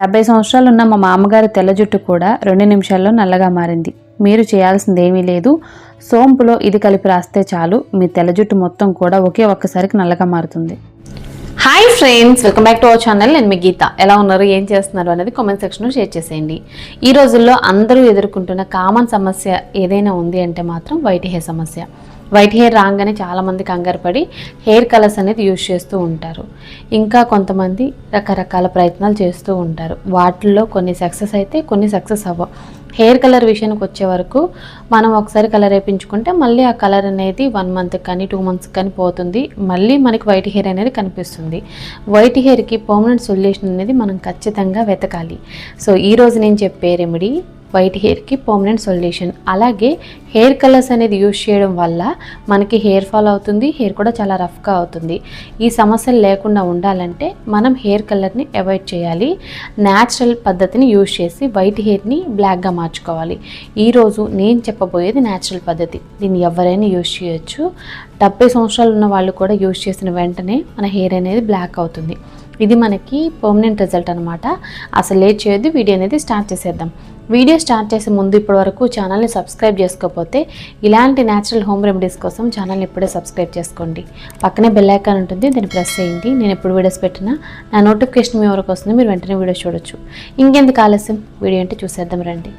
70 సంవత్సరాలు ఉన్న మా మామగారి తెల్ల జుట్టు కూడా 2 నిమిషాల్లో నల్లగా మారింది. మీరు చేయాల్సింది ఏమీ లేదు. సోంపులో ఇది కలిపి రాస్తే చాలు, మీ తెల్ల జుట్టు మొత్తం కూడా ఒక్కసారికి నల్లగా మారుతుంది. Hi friends, welcome back to our channel. నేను మీ గీత. ఎలా ఉన్నారు, ఏం చేస్తున్నారు అనేది కామెంట్ సెక్షన్లో షేర్ చేసేయండి. ఈ రోజుల్లో అందరూ ఎదుర్కొంటున్న కామన్ సమస్య ఏదైనా ఉంది అంటే మాత్రం వైట్ హెయిర్ సమస్య. వైట్ హెయిర్ రాగానే చాలామంది కంగారు పడి హెయిర్ కలర్స్ అనేది యూజ్ చేస్తూ ఉంటారు. ఇంకా కొంతమంది రకరకాల ప్రయత్నాలు చేస్తూ ఉంటారు. వాటిల్లో కొన్ని సక్సెస్ అయితే కొన్ని సక్సెస్ అవ్వవు. హెయిర్ కలర్ విషయానికి వచ్చే వరకు మనం ఒకసారి కలర్ వేయించుకుంటే మళ్ళీ ఆ కలర్ అనేది 1 మంత్ కానీ 2 మంత్స్ కానీ పోతుంది. మళ్ళీ మనకి వైట్ హెయిర్ అనేది కనిపిస్తుంది. వైట్ హెయిర్కి పర్మనెంట్ సొల్యూషన్ అనేది మనం ఖచ్చితంగా వెతకాలి. సో ఈరోజు నేను చెప్పే రెమెడీ వైట్ హెయిర్కి పర్మనెంట్ సొల్యూషన్. అలాగే హెయిర్ కలర్స్ అనేది యూజ్ చేయడం వల్ల మనకి హెయిర్ ఫాల్ అవుతుంది, హెయిర్ కూడా చాలా రఫ్గా అవుతుంది. ఈ సమస్యలు లేకుండా ఉండాలంటే మనం హెయిర్ కలర్ని అవాయిడ్ చేయాలి. న్యాచురల్ పద్ధతిని యూజ్ చేసి వైట్ హెయిర్ని బ్లాక్గా మార్చుకోవాలి. ఈరోజు నేను చెప్పబోయేది న్యాచురల్ పద్ధతి. దీన్ని ఎవరైనా యూజ్ చేయొచ్చు. 70 సంవత్సరాలు ఉన్న వాళ్ళు కూడా యూజ్ చేసిన వెంటనే మన హెయిర్ అనేది బ్లాక్ అవుతుంది. ఇది మనకి పర్మనెంట్ రిజల్ట్ అనమాట. అసలు లేట్ చేయొద్దు, వీడియో అనేది స్టార్ట్ చేసేద్దాం. వీడియో స్టార్ట్ చేసే ముందు ఇప్పటి వరకు ఛానల్ని సబ్స్క్రైబ్ చేసుకోకపోతే ఇలాంటి న్యాచురల్ హోమ్ రెమెడీస్ కోసం ఛానల్ని ఇప్పుడే సబ్స్క్రైబ్ చేసుకోండి. పక్కనే బెల్ ఐకాన్ ఉంటుంది, దీన్ని ప్రెస్ చేయండి. నేను ఎప్పుడు వీడియోస్ పెట్టినా నా నోటిఫికేషన్ మీ వరకు వస్తుంది, మీరు వెంటనే వీడియో చూడొచ్చు. ఇంకెందుకు ఆలస్యం, వీడియో అంటే చూసేద్దాం రండి.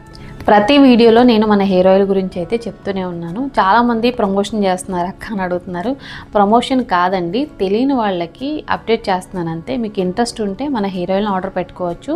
ప్రతి వీడియోలో నేను మన హెయిర్ ఆయిల్ గురించి అయితే చెప్తూనే ఉన్నాను. చాలామంది ప్రమోషన్ చేస్తున్నారు అక్క అని అడుగుతున్నారు. ప్రమోషన్ కాదండి, తెలియని వాళ్ళకి అప్డేట్ చేస్తున్నాను అంతే. మీకు ఇంట్రెస్ట్ ఉంటే మన హెయిర్ ఆయిల్ని ఆర్డర్ పెట్టుకోవచ్చు.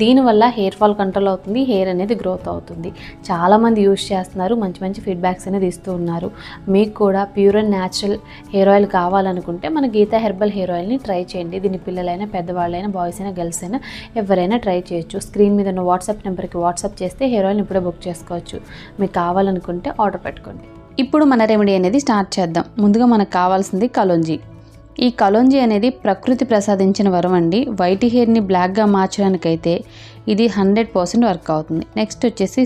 దీనివల్ల హెయిర్ ఫాల్ కంట్రోల్ అవుతుంది, హెయిర్ అనేది గ్రోత్ అవుతుంది. చాలామంది యూజ్ చేస్తున్నారు, మంచి మంచి ఫీడ్బ్యాక్స్ అనేది ఇస్తూ ఉన్నారు. మీకు కూడా pure and natural hair oil కావాలనుకుంటే మన గీతా హెర్బల్ హెయిర్ ఆయిల్ని ట్రై చేయండి. దీన్ని పిల్లలైనా, పెద్దవాళ్ళైనా, బాయ్స్ అయినా, గర్ల్స్ అయినా ఎవరైనా ట్రై చేయొచ్చు. స్క్రీన్ మీద ఉన్న వాట్సాప్ నెంబర్కి వాట్సాప్ చేస్తే హెయిర్ ఆయిల్ ఇప్పుడే బుక్ చేసుకోవచ్చు. మీకు కావాలనుకుంటే ఆర్డర్ పెట్టుకోండి. ఇప్పుడు మన రెమెడీ అనేది స్టార్ట్ చేద్దాం. ముందుగా మనకు కావాల్సింది కలోంజీ. ఈ కలోంజీ అనేది ప్రకృతి ప్రసాదించిన వరం అండి. వైట్ హెయిర్ని బ్లాక్గా మార్చడానికైతే ఇది 100% వర్క్ అవుతుంది. నెక్స్ట్ వచ్చేసి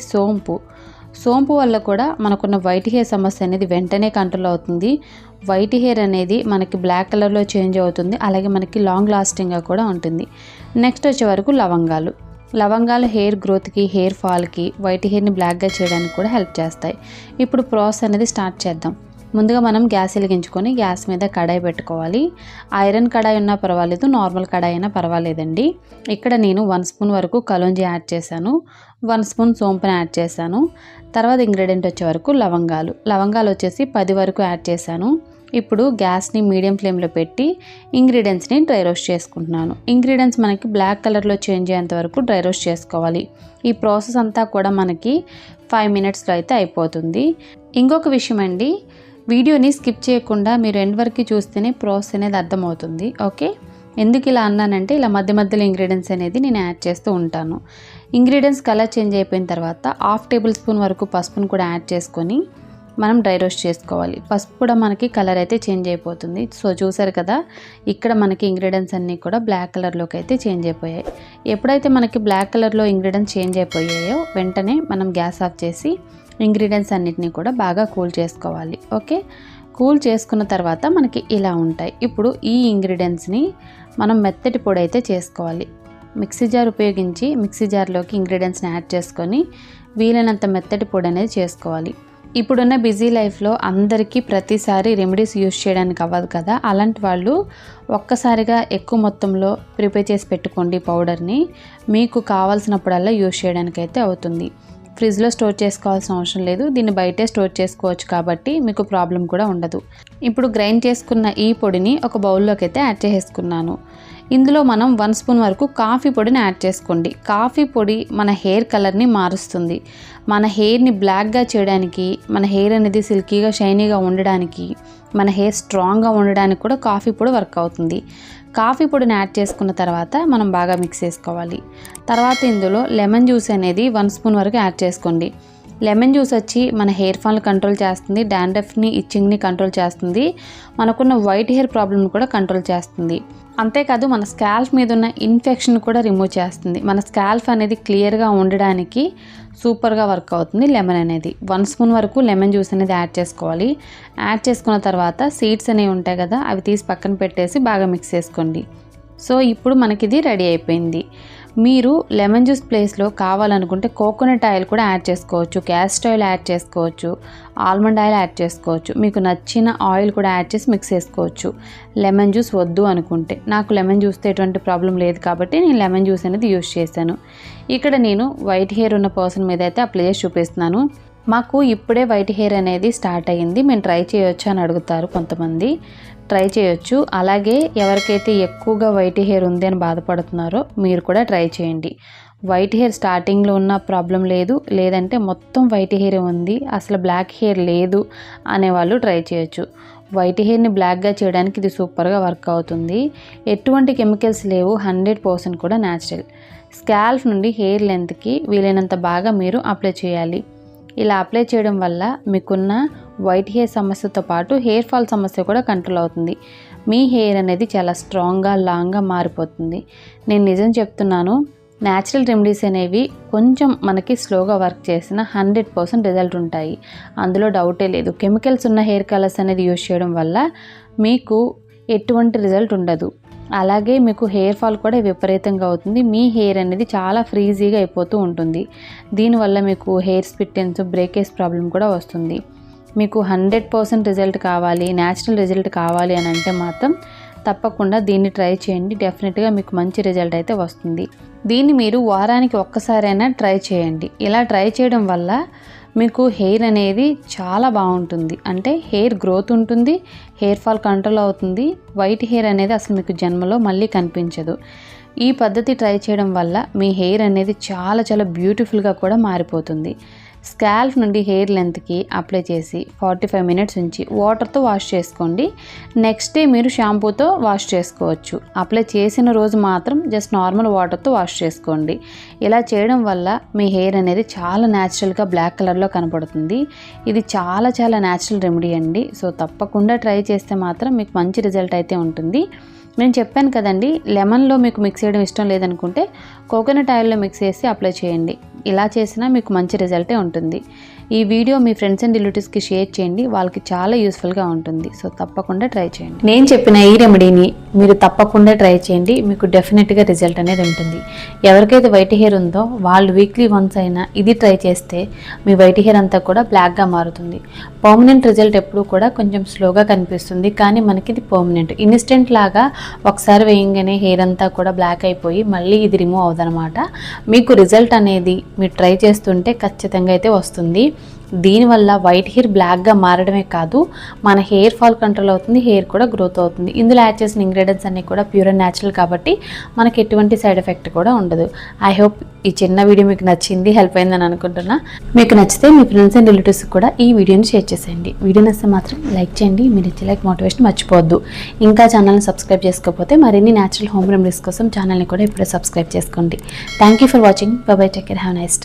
సోంపు వల్ల కూడా మనకున్న వైట్ హెయిర్ సమస్య అనేది వెంటనే కంట్రోల్ అవుతుంది. వైట్ హెయిర్ అనేది మనకి బ్లాక్ కలర్లో చేంజ్ అవుతుంది. అలాగే మనకి లాంగ్ లాస్టింగ్గా కూడా ఉంటుంది. నెక్స్ట్ వచ్చే వరకు లవంగాలు హెయిర్ గ్రోత్కి, హెయిర్ ఫాల్కి, వైట్ హెయిర్ని బ్లాక్గా చేయడానికి కూడా హెల్ప్ చేస్తాయి. ఇప్పుడు ప్రాసెస్ అనేది స్టార్ట్ చేద్దాం. ముందుగా మనం గ్యాస్ వెలిగించుకొని గ్యాస్ మీద కడాయి పెట్టుకోవాలి. ఐరన్ కడాయి ఉన్నా పర్వాలేదు, నార్మల్ కడాయి అయినా పర్వాలేదండి. ఇక్కడ నేను 1 స్పూన్ వరకు కలోంజీ యాడ్ చేశాను, 1 స్పూన్ సోంపుని యాడ్ చేశాను. తర్వాత ఇంగ్రీడియంట్ వచ్చే వరకు లవంగాలు వచ్చేసి 10 వరకు యాడ్ చేశాను. ఇప్పుడు గ్యాస్ని మీడియం ఫ్లేమ్లో పెట్టి ఇంగ్రీడియంట్స్ని డ్రై రోస్ట్ చేసుకుంటున్నాను. ఇంగ్రీడియంట్స్ మనకి బ్లాక్ కలర్లో చేంజ్ అయ్యేంత వరకు డ్రై రోస్ట్ చేసుకోవాలి. ఈ ప్రాసెస్ అంతా కూడా మనకి 5 మినిట్స్లో అయితే అయిపోతుంది. ఇంకొక విషయం అండి, వీడియోని స్కిప్ చేయకుండా మీరు ఎండ్ వరకు చూస్తేనే ప్రాసెస్ అనేది అర్థమవుతుంది. ఓకే, ఎందుకు ఇలా అన్నానంటే ఇలా మధ్య మధ్యలో ఇంగ్రీడియంట్స్ అనేది నేను యాడ్ చేస్తూ ఉంటాను. ఇంగ్రీడియంట్స్ కలర్ చేంజ్ అయిపోయిన తర్వాత 1/2 టేబుల్ స్పూన్ వరకు పసుపును కూడా యాడ్ చేసుకొని మనం డ్రై రోస్ట్ చేసుకోవాలి. పసుపు కూడా మనకి కలర్ అయితే చేంజ్ అయిపోతుంది. సో చూసారు కదా, ఇక్కడ మనకి ఇంగ్రీడియంట్స్ అన్నీ కూడా బ్లాక్ కలర్లోకి అయితే చేంజ్ అయిపోయాయి. ఎప్పుడైతే మనకి బ్లాక్ కలర్లో ఇంగ్రీడియంట్స్ చేంజ్ అయిపోయాయో వెంటనే మనం గ్యాస్ ఆఫ్ చేసి ఇంగ్రీడియంట్స్ అన్నిటినీ కూడా బాగా కూల్ చేసుకోవాలి. ఓకే, కూల్ చేసుకున్న తర్వాత మనకి ఇలా ఉంటాయి. ఇప్పుడు ఈ ఇంగ్రీడియంట్స్ని మనం మెత్తటి పొడి అయితే చేసుకోవాలి. మిక్సీ జార్ ఉపయోగించి మిక్సీ జార్లోకి ఇంగ్రీడియంట్స్ని యాడ్ చేసుకొని వీలైనంత మెత్తటి పొడి అనేది చేసుకోవాలి. ఇప్పుడున్న బిజీ లైఫ్లో అందరికీ ప్రతిసారి రెమెడీస్ యూజ్ చేయడానికి అవ్వదు కదా. అలాంటి వాళ్ళు ఒక్కసారిగా ఎక్కువ మొత్తంలో ప్రిపేర్ చేసి పెట్టుకోండి పౌడర్ని. మీకు కావాల్సినప్పుడల్లా యూజ్ చేయడానికి అయితే అవుతుంది. ఫ్రిడ్జ్లో స్టోర్ చేసుకోవాల్సిన అవసరం లేదు, దీన్ని బయటే స్టోర్ చేసుకోవచ్చు కాబట్టి మీకు ప్రాబ్లం కూడా ఉండదు. ఇప్పుడు గ్రైండ్ చేసుకున్న ఈ పొడిని ఒక బౌల్లోకి అయితే యాడ్ చేసుకున్నాను. ఇందులో మనం 1 స్పూన్ వరకు కాఫీ పొడిని యాడ్ చేసుకోండి. కాఫీ పొడి మన హెయిర్ కలర్ని మారుస్తుంది. మన హెయిర్ని బ్లాక్గా చేయడానికి, మన హెయిర్ అనేది సిల్కీగా, షైనీగా ఉండడానికి, మన హెయిర్ స్ట్రాంగ్గా ఉండడానికి కూడా కాఫీ పొడి వర్క్ అవుతుంది. కాఫీ పొడిని యాడ్ చేసుకున్న తర్వాత మనం బాగా మిక్స్ చేసుకోవాలి. తర్వాత ఇందులో లెమన్ జ్యూస్ అనేది 1 స్పూన్ వరకు యాడ్ చేసుకోండి. లెమన్ జ్యూస్ వచ్చి మన హెయిర్ ఫాల్ని కంట్రోల్ చేస్తుంది, డాండ్రఫ్ని, ఇచ్చింగ్ని కంట్రోల్ చేస్తుంది, మనకున్న వైట్ హెయిర్ ప్రాబ్లమ్ని కూడా కంట్రోల్ చేస్తుంది. అంతేకాదు మన స్కాల్ఫ్ మీద ఉన్న ఇన్ఫెక్షన్ కూడా రిమూవ్ చేస్తుంది. మన స్కాల్ఫ్ అనేది క్లియర్గా ఉండడానికి సూపర్గా వర్క్ అవుతుంది లెమన్ అనేది. 1 స్పూన్ వరకు లెమన్ జ్యూస్ అనేది యాడ్ చేసుకోవాలి. యాడ్ చేసుకున్న తర్వాత సీడ్స్ అనేవి ఉంటాయి కదా, అవి తీసి పక్కన పెట్టేసి బాగా మిక్స్ చేసుకోండి. సో ఇప్పుడు మనకి ఇది రెడీ అయిపోయింది. మీరు లెమన్ జ్యూస్ ప్లేస్లో కావాలనుకుంటే కోకోనట్ ఆయిల్ కూడా యాడ్ చేసుకోవచ్చు, క్యాస్టర్ ఆయిల్ యాడ్ చేసుకోవచ్చు, ఆల్మండ్ ఆయిల్ యాడ్ చేసుకోవచ్చు. మీకు నచ్చిన ఆయిల్ కూడా యాడ్ చేసి మిక్స్ చేసుకోవచ్చు లెమన్ జ్యూస్ వద్దు అనుకుంటే. నాకు లెమన్ జ్యూస్తో ఎటువంటి ప్రాబ్లం లేదు కాబట్టి నేను లెమన్ జ్యూస్ అనేది యూస్ చేశాను. ఇక్కడ నేను వైట్ హెయిర్ ఉన్న పర్సన్ మీద అయితే అప్లై చేసి చూపిస్తున్నాను. మాకు ఇప్పుడే వైట్ హెయిర్ అనేది స్టార్ట్ అయ్యింది, మేము ట్రై చేయొచ్చు అని అడుగుతారు కొంతమంది. ట్రై చేయొచ్చు. అలాగే ఎవరికైతే ఎక్కువగా వైట్ హెయిర్ ఉంది అని బాధపడుతున్నారో మీరు కూడా ట్రై చేయండి. వైట్ హెయిర్ స్టార్టింగ్లో ఉన్న ప్రాబ్లం లేదు, లేదంటే మొత్తం వైట్ హెయిర్ ఉంది అసలు బ్లాక్ హెయిర్ లేదు అనేవాళ్ళు ట్రై చేయొచ్చు. వైట్ హెయిర్ని బ్లాక్గా చేయడానికి ఇది సూపర్గా వర్క్ అవుతుంది. ఎటువంటి కెమికల్స్ లేవు, 100% కూడా న్యాచురల్. స్కాల్ప్ నుండి హెయిర్ లెంత్కి వీలైనంత బాగా మీరు అప్లై చేయాలి. ఇలా అప్లై చేయడం వల్ల మీకున్న వైట్ హెయిర్ సమస్యతో పాటు హెయిర్ ఫాల్ సమస్య కూడా కంట్రోల్ అవుతుంది. మీ హెయిర్ అనేది చాలా స్ట్రాంగ్గా లాంగ్గా మారిపోతుంది. నేను నిజం చెప్తున్నాను, న్యాచురల్ రెమెడీస్ అనేవి కొంచెం మనకి స్లోగా వర్క్ చేసిన 100% రిజల్ట్ ఉంటాయి, అందులో డౌటే లేదు. కెమికల్స్ ఉన్న హెయిర్ కలర్స్ అనేది యూజ్ చేయడం వల్ల మీకు ఎటువంటి రిజల్ట్ ఉండదు. అలాగే మీకు హెయిర్ ఫాల్ కూడా విపరీతంగా అవుతుంది. మీ హెయిర్ అనేది చాలా ఫ్రీజీగా అయిపోతూ ఉంటుంది. దీనివల్ల మీకు హెయిర్ స్ప్లిట్టెన్స్, బ్రేకేజ్ ప్రాబ్లం కూడా వస్తుంది. మీకు 100% రిజల్ట్ కావాలి, న్యాచురల్ రిజల్ట్ కావాలి అని అంటే మాత్రం తప్పకుండా దీన్ని ట్రై చేయండి. డెఫినెట్గా మీకు మంచి రిజల్ట్ అయితే వస్తుంది. దీన్ని మీరు వారానికి ఒక్కసారైనా ట్రై చేయండి. ఇలా ట్రై చేయడం వల్ల మీకు హెయిర్ అనేది చాలా బాగుంటుంది. అంటే హెయిర్ గ్రోత్ ఉంటుంది, హెయిర్ ఫాల్ కంట్రోల్ అవుతుంది. వైట్ హెయిర్ అనేది అసలు మీకు జన్మలో మళ్ళీ కనిపించదు. ఈ పద్ధతి ట్రై చేయడం వల్ల మీ హెయిర్ అనేది చాలా చాలా బ్యూటిఫుల్గా కూడా మారిపోతుంది. స్కాల్ప్ నుండి హెయిర్ లెంత్కి అప్లై చేసి 45 మినిట్స్ ఉంచి వాటర్తో వాష్ చేసుకోండి. నెక్స్ట్ డే మీరు షాంపూతో వాష్ చేసుకోవచ్చు. అప్లై చేసిన రోజు మాత్రం జస్ట్ నార్మల్ వాటర్తో వాష్ చేసుకోండి. ఇలా చేయడం వల్ల మీ హెయిర్ అనేది చాలా న్యాచురల్గా బ్లాక్ కలర్లో కనపడుతుంది. ఇది చాలా చాలా న్యాచురల్ రెమెడీ అండి. సో తప్పకుండా ట్రై చేస్తే మాత్రం మీకు మంచి రిజల్ట్ అయితే ఉంటుంది. నేను చెప్పాను కదండి, లెమన్లో మీకు మిక్స్ చేయడం ఇష్టం లేదనుకుంటే కోకోనట్ ఆయిల్లో మిక్స్ చేసి అప్లై చేయండి. ఇలా చేసినా మీకు మంచి రిజల్టే ఉంటుంది. ఈ వీడియో మీ ఫ్రెండ్స్ అండ్ రిలేటివ్స్కి షేర్ చేయండి, వాళ్ళకి చాలా యూస్ఫుల్గా ఉంటుంది. సో తప్పకుండా ట్రై చేయండి. నేను చెప్పిన ఈ రెమెడీని మీరు తప్పకుండా ట్రై చేయండి, మీకు డెఫినెట్గా రిజల్ట్ అనేది ఉంటుంది. ఎవరికైతే వైట్ హెయిర్ ఉందో వాళ్ళు వీక్లీ వన్స్ అయినా ఇది ట్రై చేస్తే మీ వైట్ హెయిర్ అంతా కూడా బ్లాక్గా మారుతుంది. పర్మనెంట్ రిజల్ట్ ఎప్పుడు కూడా కొంచెం స్లోగా కనిపిస్తుంది, కానీ మనకి ఇది పర్మనెంట్. ఇన్స్టెంట్ లాగా ఒకసారి వేయంగానే హెయిర్ అంతా కూడా బ్లాక్ అయిపోయి మళ్ళీ ఇది రిమూవ్ అవ్వదనమాట. మీకు రిజల్ట్ అనేది మీరు ట్రై చేస్తుంటే ఖచ్చితంగా అయితే వస్తుంది. దీనివల్ల వైట్ హెయిర్ బ్లాక్గా మారడమే కాదు, మన హెయిర్ ఫాల్ కంట్రోల్ అవుతుంది, హెయిర్ కూడా గ్రోత్ అవుతుంది. ఇందులో యాడ్ చేసిన ఇంగ్రీడియంట్స్ అన్నీ కూడా ప్యూర్ అండ్ న్యాచురల్ కాబట్టి మనకి ఎటువంటి సైడ్ ఎఫెక్ట్ కూడా ఉండదు. ఐ హోప్ ఈ చిన్న వీడియో మీకు నచ్చింది, హెల్ప్ అయిందని అనుకుంటున్నా. మీకు నచ్చితే మీ ఫ్రెండ్స్ అండ్ రిలేటివ్స్కి కూడా ఈ వీడియోని షేర్ చేసేయండి. వీడియో నచ్చితే మాత్రం లైక్ చేయండి. మీరు ఇచ్చే లైక్ మోటివేషన్ మర్చిపోవద్దు. ఇంకా ఛానల్ని సబ్స్క్రైబ్ చేసుకోకపోతే మరిన్ని న్యాచురల్ హోమ్ రెమెడీస్ కోసం ఛానల్ని కూడా ఇప్పుడే సబ్స్క్రైబ్ చేసుకోండి. Thank you for watching. By by, take care, have nice day.